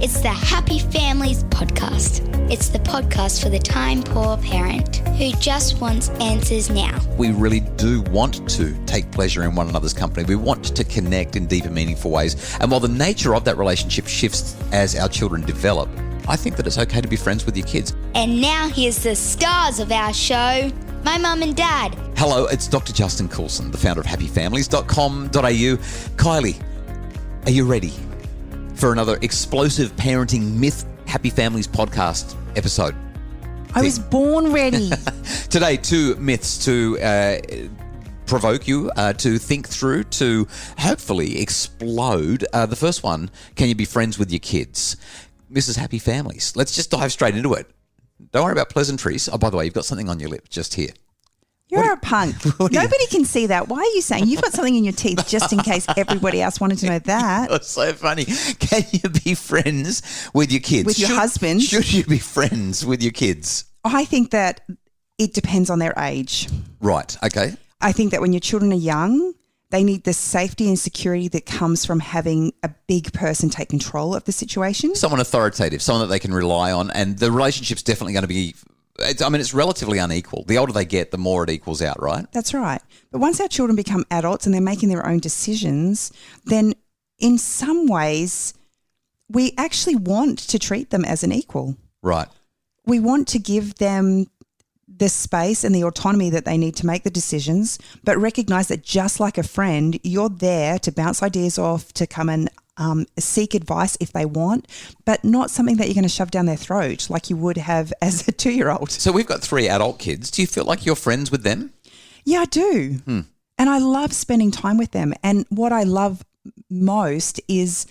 It's the Happy Families podcast. It's the podcast for the time-poor parent who just wants answers now. We really do want to take pleasure in one another's company. We want to connect in deeper, meaningful ways. And while the nature of that relationship shifts as our children develop, I think that it's okay to be friends with your kids. And now here's the stars of our show, my mum and dad. Hello, it's Dr. Justin Coulson, the founder of happyfamilies.com.au. Kylie, are you ready for another explosive parenting myth Happy Families podcast episode? I was born ready. Today, two myths to provoke you to think through, to hopefully explode. The first one, can you be friends with your kids? Mrs. Happy Families. Let's just dive straight into it. Don't worry about pleasantries. Oh, by the way, you've got something on your lip just here. You're a punk. Nobody can see that. Why are you saying you've got something in your teeth just in case everybody else wanted to know that? That's so funny. Can you be friends with your kids? With your husband? Should you be friends with your kids? I think that it depends on their age. Right. Okay. I think that when your children are young, they need the safety and security that comes from having a big person take control of the situation. Someone authoritative, someone that they can rely on, and the relationship's definitely going to be, it's relatively unequal. The older they get, the more it equals out, right? That's right. But once our children become adults and they're making their own decisions, then in some ways we actually want to treat them as an equal. Right. We want to give them the space and the autonomy that they need to make the decisions, but recognize that just like a friend, you're there to bounce ideas off, to come and seek advice if they want, but not something that you're going to shove down their throat like you would have as a 2-year-old. So we've got 3 adult kids. Do you feel like you're friends with them? Yeah, I do. And I love spending time with them. And what I love most is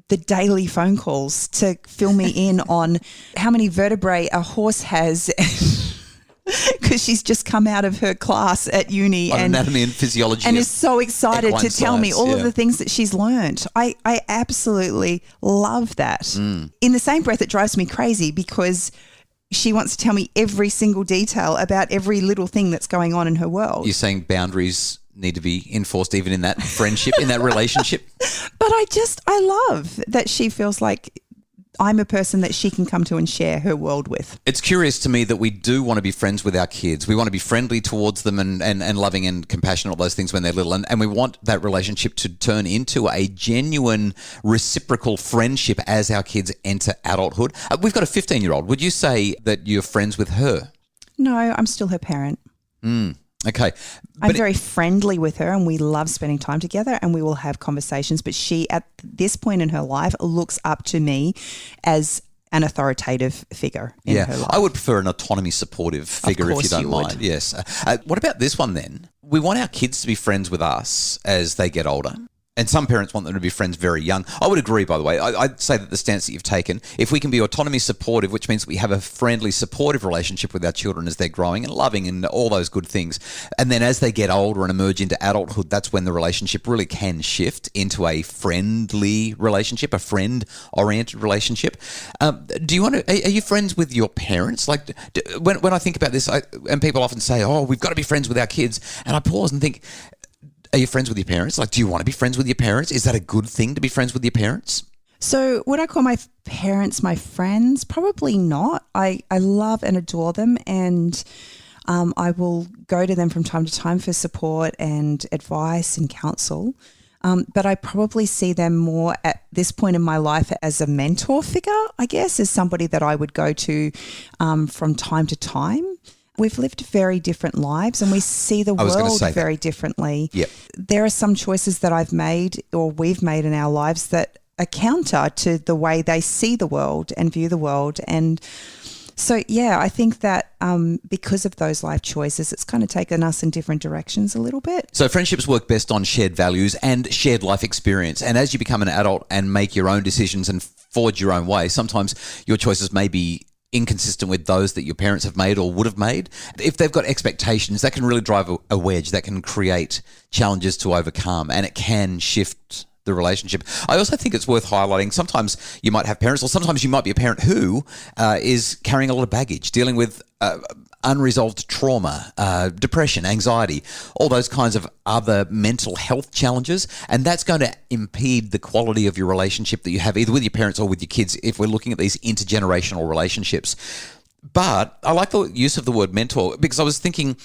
the daily phone calls to fill me in on how many vertebrae a horse has because she's just come out of her class at uni on anatomy and physiology and is so excited to tell me all of the things that she's learned. I absolutely love that. In the same breath, it drives me crazy because she wants to tell me every single detail about every little thing that's going on in her world. You're saying boundaries need to be enforced even in that friendship, in that relationship? But I love that she feels like I'm a person that she can come to and share her world with. It's curious to me that we do want to be friends with our kids. We want to be friendly towards them and loving and compassionate, all those things when they're little. And we want that relationship to turn into a genuine reciprocal friendship as our kids enter adulthood. We've got a 15-year-old. Would you say that you're friends with her? No, I'm still her parent. Okay. I'm very friendly with her and we love spending time together and we will have conversations. But she, at this point in her life, looks up to me as an authoritative figure in her life. I would prefer an autonomy supportive figure if you don't mind. Yes. What about this one then? We want our kids to be friends with us as they get older. And some parents want them to be friends very young. I would agree, by the way. I'd say that the stance that you've taken, if we can be autonomy supportive, which means we have a friendly, supportive relationship with our children as they're growing and loving and all those good things. And then as they get older and emerge into adulthood, that's when the relationship really can shift into a friendly relationship, a friend-oriented relationship. Are you friends with your parents? Like when I think about this, and people often say, oh, we've got to be friends with our kids. And I pause and think, are you friends with your parents? Like, do you want to be friends with your parents? Is that a good thing to be friends with your parents? So would I call my parents my friends? Probably not. I love and adore them and I will go to them from time to time for support and advice and counsel. But I probably see them more at this point in my life as a mentor figure, I guess, as somebody that I would go to from time to time. We've lived very different lives and we see the world very differently. Yep. There are some choices that I've made or we've made in our lives that are counter to the way they see the world and view the world. And so, yeah, I think that because of those life choices, it's kind of taken us in different directions a little bit. So friendships work best on shared values and shared life experience. And as you become an adult and make your own decisions and forge your own way, sometimes your choices may be inconsistent with those that your parents have made or would have made. If they've got expectations, that can really drive a wedge, that can create challenges to overcome, and it can shift the relationship. I also think it's worth highlighting, sometimes you might have parents, or sometimes you might be a parent who is carrying a lot of baggage, dealing with unresolved trauma, depression, anxiety, all those kinds of other mental health challenges. And that's going to impede the quality of your relationship that you have either with your parents or with your kids if we're looking at these intergenerational relationships. But I like the use of the word mentor because I was thinking,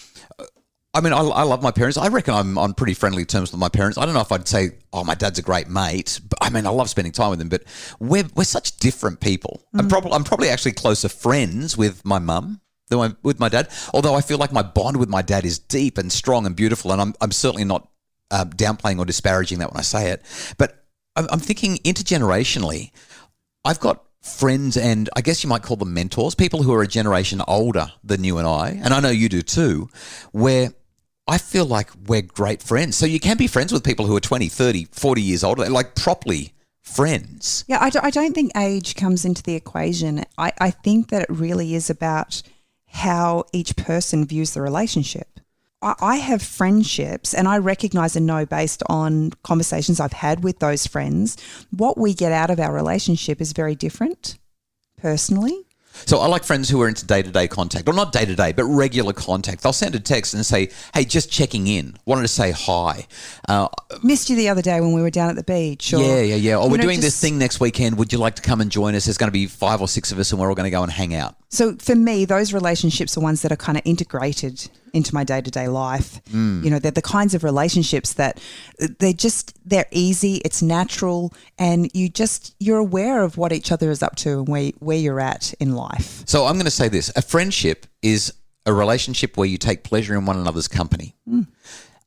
I mean, I love my parents. I reckon I'm on pretty friendly terms with my parents. I don't know if I'd say, oh, my dad's a great mate. But I mean, I love spending time with them. But we're such different people. I'm probably actually closer friends with my mum than I'm with my dad. Although I feel like my bond with my dad is deep and strong and beautiful. And I'm certainly not downplaying or disparaging that when I say it. But I'm thinking intergenerationally, I've got friends, and I guess you might call them mentors, people who are a generation older than you and I know you do too, where I feel like we're great friends. So you can be friends with people who are 20, 30, 40 years older, like properly friends. Yeah, I don't think age comes into the equation. I think that it really is about how each person views the relationship. I have friendships, and I recognise and know based on conversations I've had with those friends, what we get out of our relationship is very different personally. So I like friends who are into day-to-day contact, or not day-to-day, but regular contact. They'll send a text and say, hey, just checking in, wanted to say hi. Missed you the other day when we were down at the beach. Or, yeah. Or we're doing this thing next weekend. Would you like to come and join us? There's going to be 5 or 6 of us and we're all going to go and hang out. So for me, those relationships are ones that are kind of integrated into my day-to-day life. You know, they're the kinds of relationships that they're easy, it's natural, and you're aware of what each other is up to and where you're at in life. So I'm going to say this. A friendship is a relationship where you take pleasure in one another's company.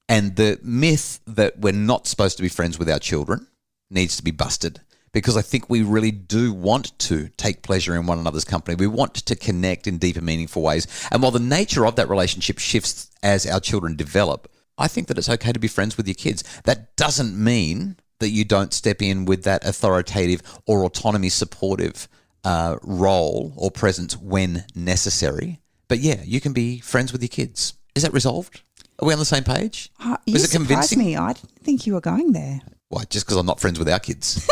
And the myth that we're not supposed to be friends with our children needs to be busted. Because I think we really do want to take pleasure in one another's company. We want to connect in deeper, meaningful ways. And while the nature of that relationship shifts as our children develop, I think that it's okay to be friends with your kids. That doesn't mean that you don't step in with that authoritative or autonomy supportive role or presence when necessary. But yeah, you can be friends with your kids. Is that resolved? Are we on the same page? Was it convincing? Me. I didn't think you were going there. Why? Just because I'm not friends with our kids?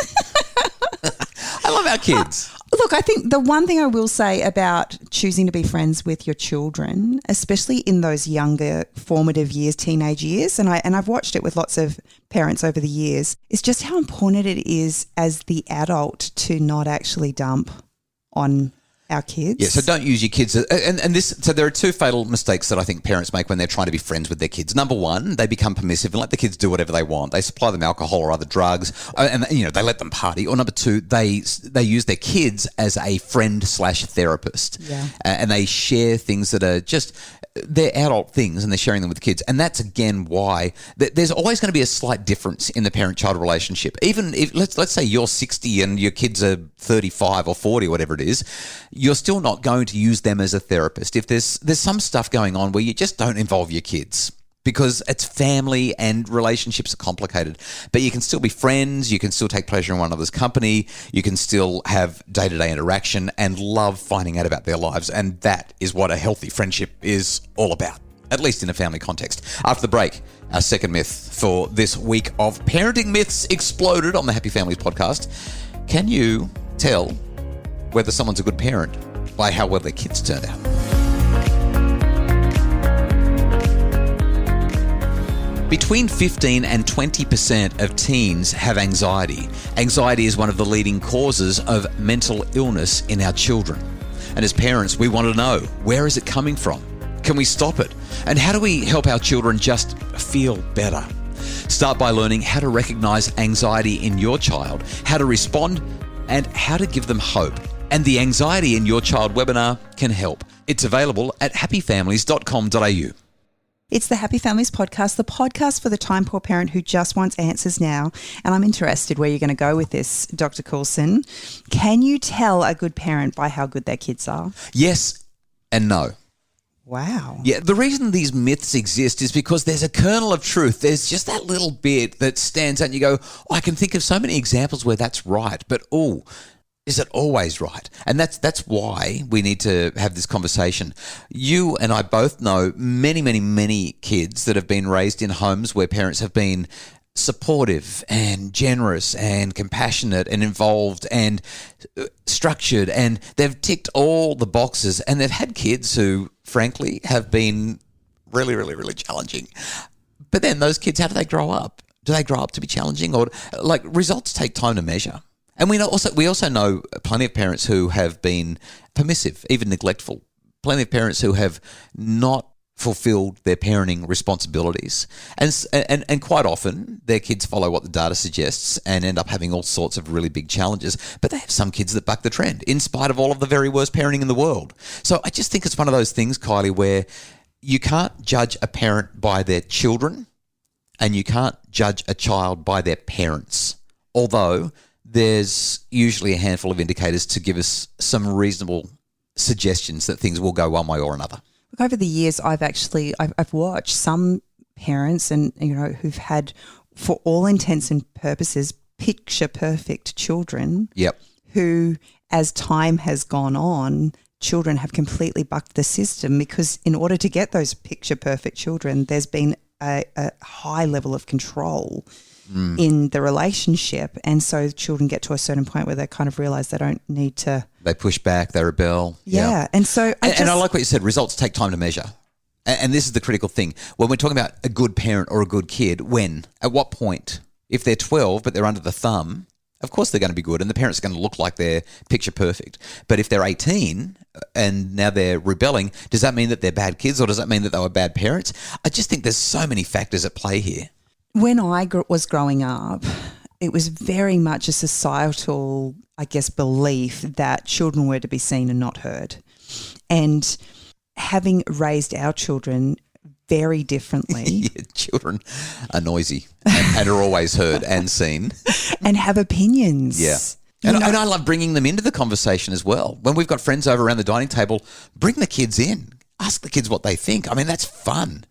I love our kids. Look, I think the one thing I will say about choosing to be friends with your children, especially in those younger formative years, teenage years, and I've watched it with lots of parents over the years, is just how important it is as the adult to not actually dump on our kids. Yeah, so don't use your kids. So there are 2 fatal mistakes that I think parents make when they're trying to be friends with their kids. Number 1, they become permissive and let the kids do whatever they want. They supply them alcohol or other drugs, and they let them party. Or number 2, they use their kids as a friend/therapist, and they share things that are just they're adult things, and they're sharing them with the kids. And that's again why there's always going to be a slight difference in the parent-child relationship. Even if let's say you're 60 and your kids are 35 or 40, whatever it is, you're still not going to use them as a therapist. If there's some stuff going on where you just don't involve your kids because it's family and relationships are complicated, but you can still be friends, you can still take pleasure in one another's company, you can still have day-to-day interaction and love finding out about their lives. And that is what a healthy friendship is all about, at least in a family context. After the break, our second myth for this week of Parenting Myths Exploded on the Happy Families podcast. Can you tell whether someone's a good parent by how well their kids turned out? Between 15 and 20% of teens have anxiety. Anxiety is one of the leading causes of mental illness in our children. And as parents, we want to know, where is it coming from? Can we stop it? And how do we help our children just feel better? Start by learning how to recognize anxiety in your child, how to respond, and how to give them hope. And the Anxiety in Your Child webinar can help. It's available at happyfamilies.com.au. It's the Happy Families podcast, the podcast for the time-poor parent who just wants answers now. And I'm interested where you're going to go with this, Dr. Coulson. Can you tell a good parent by how good their kids are? Yes and no. Wow. Yeah, the reason these myths exist is because there's a kernel of truth. There's just that little bit that stands out and you go, I can think of so many examples where that's right, but is it always right? And that's why we need to have this conversation. You and I both know many, many, many kids that have been raised in homes where parents have been supportive and generous and compassionate and involved and structured, and they've ticked all the boxes, and they've had kids who, frankly, have been really, really, really challenging. But then those kids, how do they grow up? Do they grow up to be challenging? Or like, results take time to measure. And we also know plenty of parents who have been permissive, even neglectful. Plenty of parents who have not fulfilled their parenting responsibilities. And quite often their kids follow what the data suggests and end up having all sorts of really big challenges. But they have some kids that buck the trend in spite of all of the very worst parenting in the world. So I just think it's one of those things, Kylie, where you can't judge a parent by their children and you can't judge a child by their parents. Although there's usually a handful of indicators to give us some reasonable suggestions that things will go one way or another. Look, over the years, I've watched some parents and, who've had, for all intents and purposes, picture perfect children. Yep. Who, as time has gone on, children have completely bucked the system, because in order to get those picture perfect children, there's been a high level of control in the relationship. And so children get to a certain point where they kind of realise they don't need to. They push back, they rebel. Yeah. And so I like what you said, results take time to measure. And this is the critical thing. When we're talking about a good parent or a good kid, when? At what point? If they're 12 but they're under the thumb, of course they're going to be good and the parents are going to look like they're picture perfect. But if they're 18 and now they're rebelling, does that mean that they're bad kids, or does that mean that they were bad parents? I just think there's so many factors at play here. When I was growing up, it was very much a societal, I guess, belief that children were to be seen and not heard. And having raised our children very differently. Children are noisy and are always heard and seen. And have opinions. Yeah. And I love bringing them into the conversation as well. When we've got friends over around the dining table, bring the kids in. Ask the kids what they think. I mean, that's fun.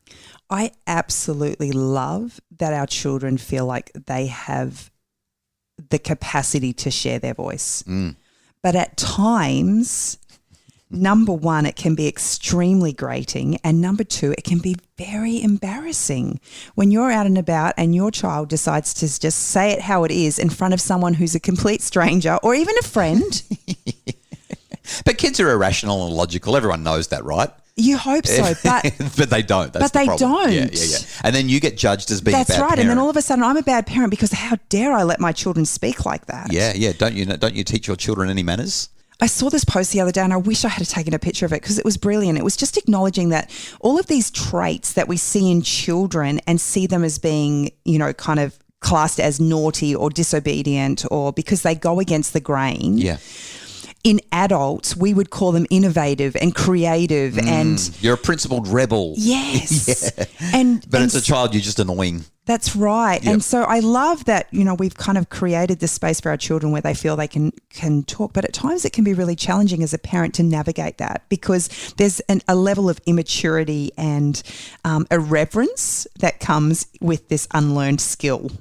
I absolutely love that our children feel like they have the capacity to share their voice. But at times, number one, it can be extremely grating, and number two, it can be very embarrassing when you're out and about and your child decides to just say it how it is in front of someone who's a complete stranger or even a friend. But kids are irrational and logical. Everyone knows that, right? You hope so, but but they don't. That's the problem. Don't. Yeah. And then you get judged as being a bad That's right. parent. And then all of a sudden, I'm a bad parent because how dare I let my children speak like that? Yeah. Don't you teach your children any manners? I saw this post the other day and I wish I had taken a picture of it because it was brilliant. It was just acknowledging that all of these traits that we see in children and see them as being, kind of classed as naughty or disobedient or because they go against the grain. Yeah. In adults, we would call them innovative and creative and... You're a principled rebel. Yes. Yeah. But as a child, you're just annoying. That's right. Yep. And so I love that, we've kind of created this space for our children where they feel they can talk. But at times it can be really challenging as a parent to navigate that because there's a level of immaturity and irreverence that comes with this unlearned skill.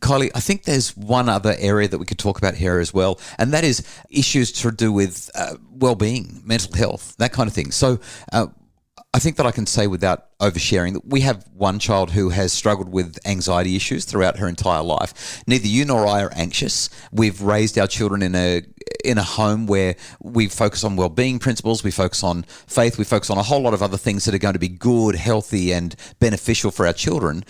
Kylie, I think there's one other area that we could talk about here as well, and that is issues to do with well-being, mental health, that kind of thing. So I think that I can say without oversharing that we have one child who has struggled with anxiety issues throughout her entire life. Neither you nor I are anxious. We've raised our children in a home where we focus on well-being principles, we focus on faith, we focus on a whole lot of other things that are going to be good, healthy, and beneficial for our children.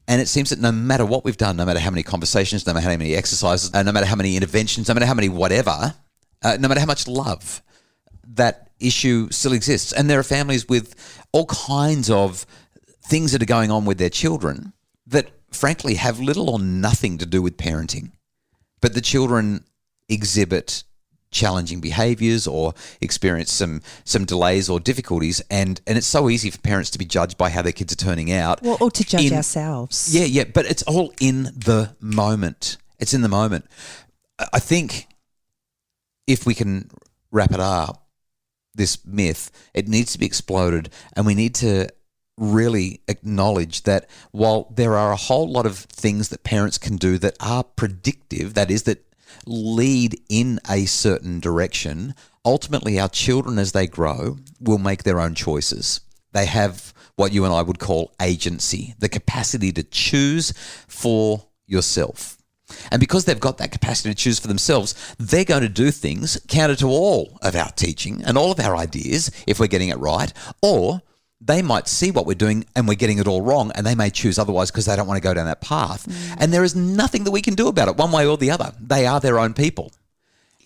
And it seems that no matter what we've done, no matter how many conversations, no matter how many exercises, no matter how many interventions, no matter how many whatever, no matter how much love, that issue still exists. And there are families with all kinds of things that are going on with their children that frankly have little or nothing to do with parenting. But the children exhibit challenging behaviours or experience some delays or difficulties, and it's so easy for parents to be judged by how their kids are turning out. Well, or to judge ourselves. Yeah, but it's all in the moment. It's in the moment. I think if we can wrap it up, this myth, it needs to be exploded, and we need to really acknowledge that while there are a whole lot of things that parents can do that are predictive, that is, that lead in a certain direction, ultimately our children as they grow will make their own choices. They have what you and I would call agency, the capacity to choose for yourself. And because they've got that capacity to choose for themselves, they're going to do things counter to all of our teaching and all of our ideas if we're getting it right, or they might see what we're doing and we're getting it all wrong, and they may choose otherwise because they don't want to go down that path. And there is nothing that we can do about it one way or the other. They are their own people.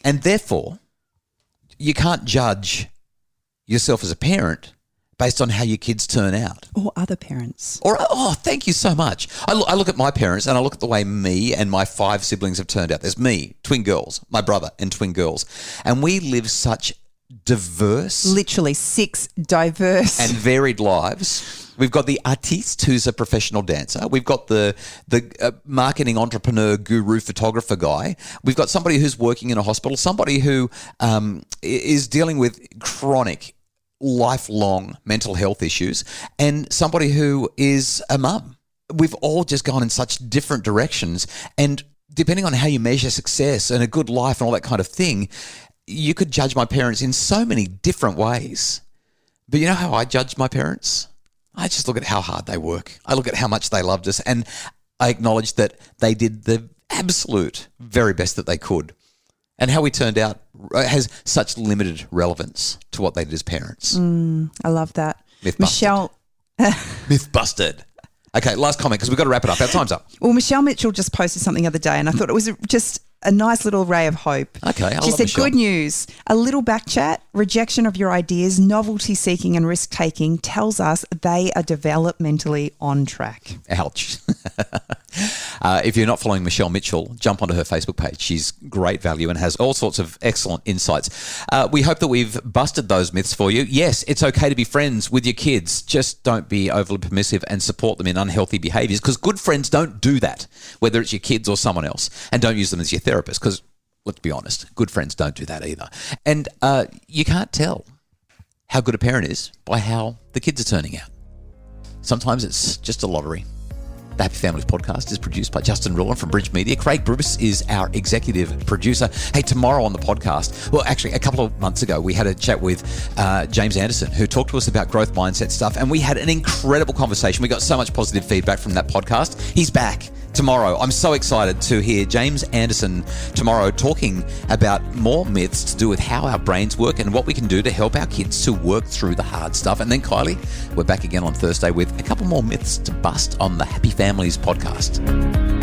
And therefore, you can't judge yourself as a parent based on how your kids turn out. Or other parents. Thank you so much. I look at my parents and I look at the way me and my 5 siblings have turned out. There's me, twin girls, my brother and twin girls. And we live such diverse. Literally 6 diverse. And varied lives. We've got the artiste who's a professional dancer. We've got the marketing entrepreneur, guru, photographer guy. We've got somebody who's working in a hospital, somebody who is dealing with chronic lifelong mental health issues, and somebody who is a mum. We've all just gone in such different directions, and depending on how you measure success and a good life and all that kind of thing, you could judge my parents in so many different ways. But you know how I judge my parents? I just look at how hard they work. I look at how much they loved us, and I acknowledge that they did the absolute very best that they could. And how we turned out has such limited relevance to what they did as parents. I love that. Myth Michelle. Myth busted. Okay, last comment because we've got to wrap it up. Our time's up. Well, Michelle Mitchell just posted something the other day, and I thought it was just a nice little ray of hope. Okay, She said, Michelle. Good news. A little back chat, rejection of your ideas, novelty seeking and risk taking tells us they are developmentally on track. Ouch. If you're not following Michelle Mitchell, jump onto her Facebook page. She's great value and has all sorts of excellent insights. We hope that we've busted those myths for you. Yes, it's okay to be friends with your kids. Just don't be overly permissive and support them in unhealthy behaviours, because good friends don't do that, whether it's your kids or someone else. And don't use them as your therapist, because let's be honest, good friends don't do that either. And you can't tell how good a parent is by how the kids are turning out. Sometimes it's just a lottery. The Happy Families podcast is produced by Justin Ruland from Bridge Media. Craig Bruce is our executive producer. Hey, tomorrow on the podcast, well, actually, a couple of months ago, we had a chat with James Anderson, who talked to us about growth mindset stuff, and we had an incredible conversation. We got so much positive feedback from that podcast. He's back tomorrow. I'm so excited to hear James Anderson tomorrow talking about more myths to do with how our brains work and what we can do to help our kids to work through the hard stuff. And then Kylie, we're back again on Thursday with a couple more myths to bust on the Happy Families podcast.